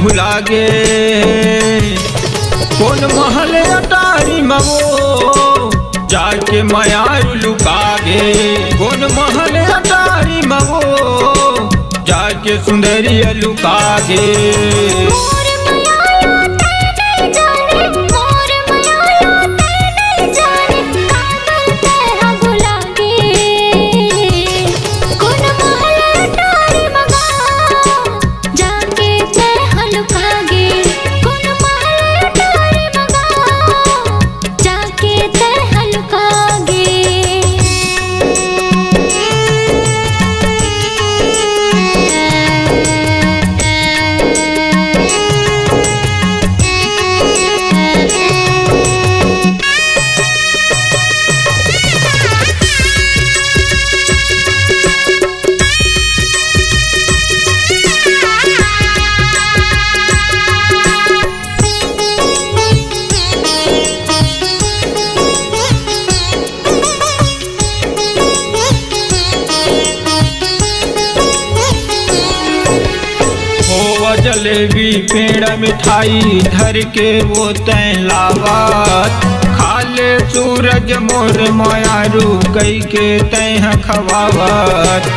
भुला गे कौन महल अटारी मगो जाके मायारू लुका गे कौन महल अटारी मगो जाके सुंदरिया लुका गे। जलेबी पेड़ा मिठाई धर के वो तय लावत खाले सूरज मोर मायारू कई के तय खवावत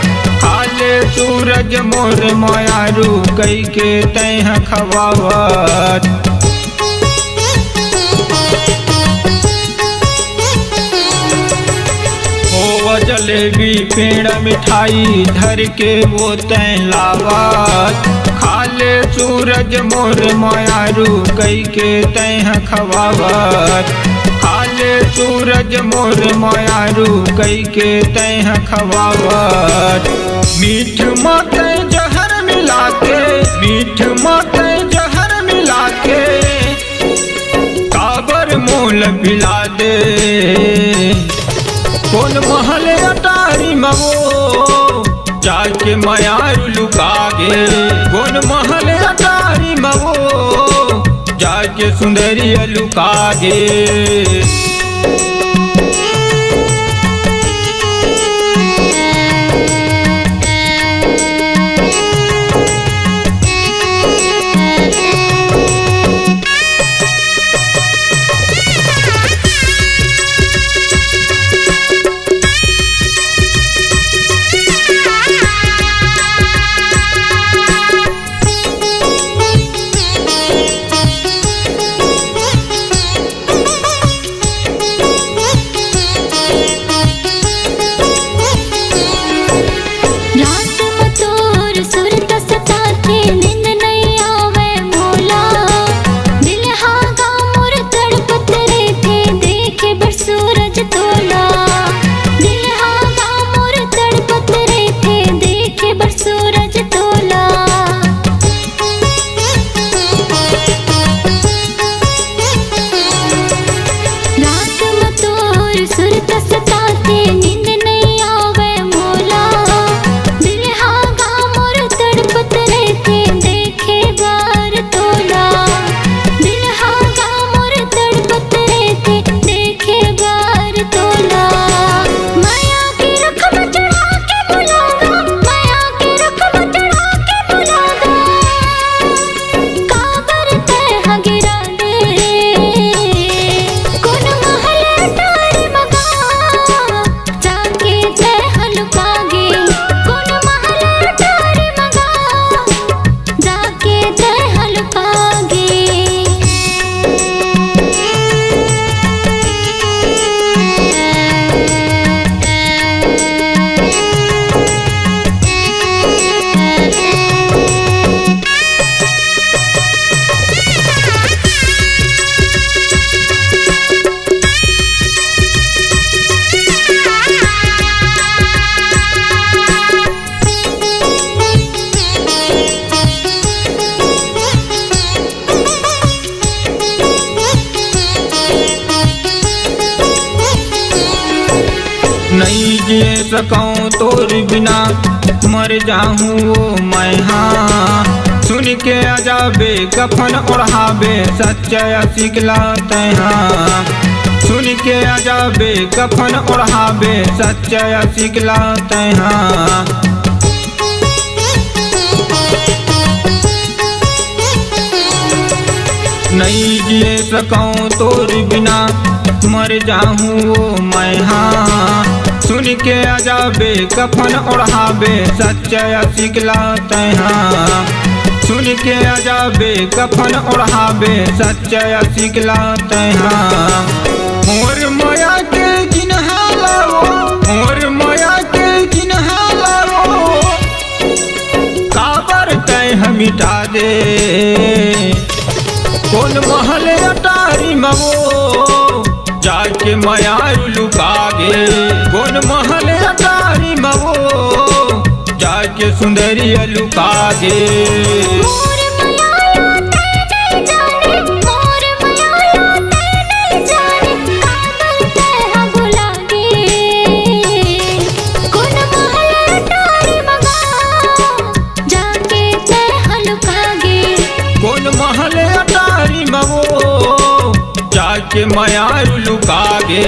खाले सूरज मोर मायारू कई के तय खवावत। ओ जलेबी पेड़ा मिठाई धर के वो तय लावत खाले सूरज मोर मायारू कई के तय खवावत खाले सूरज मोर मायारू कई के तय खवावत। मीठ माते जहर मिला के मीठ माते जहर मिला के काबर मोल पिला दे कौन महल अटारी मगो जाके मायारू लुका गे कौन महल अटारी मगो जाके सुंदरिया लुका गे। नहीं जिए सकूं तोर बिना मर जाऊं वो मैं हाँ सुन के अजाबे कफन ओढ़ाबे सच्चा सिखलाते हाँ सुन के अजाबे कफन ओढ़ाबे सच्चा सिखलाते हाँ। नहीं जिए सकूं तोर बिना मर जाऊं वो मैं हाँ। सुन के अजाबे कफन ओढ़ावे सच्चा सिकला तैहाँ। सुन के अजाबे कफन ओढ़ावे सच्चा सिकला तैहाँ। मोर माया के जिन्हा लाओ, मोर माया के जिन्हा लाओ, काबर तैह मिटा दे। कौन महल अटारी मवो जाके मयारू लुका गे। कौन महल अटारी मवो जाके सुंदरी लुका गे। कौन महल अटारी मवो जाके मयारू लुका गे।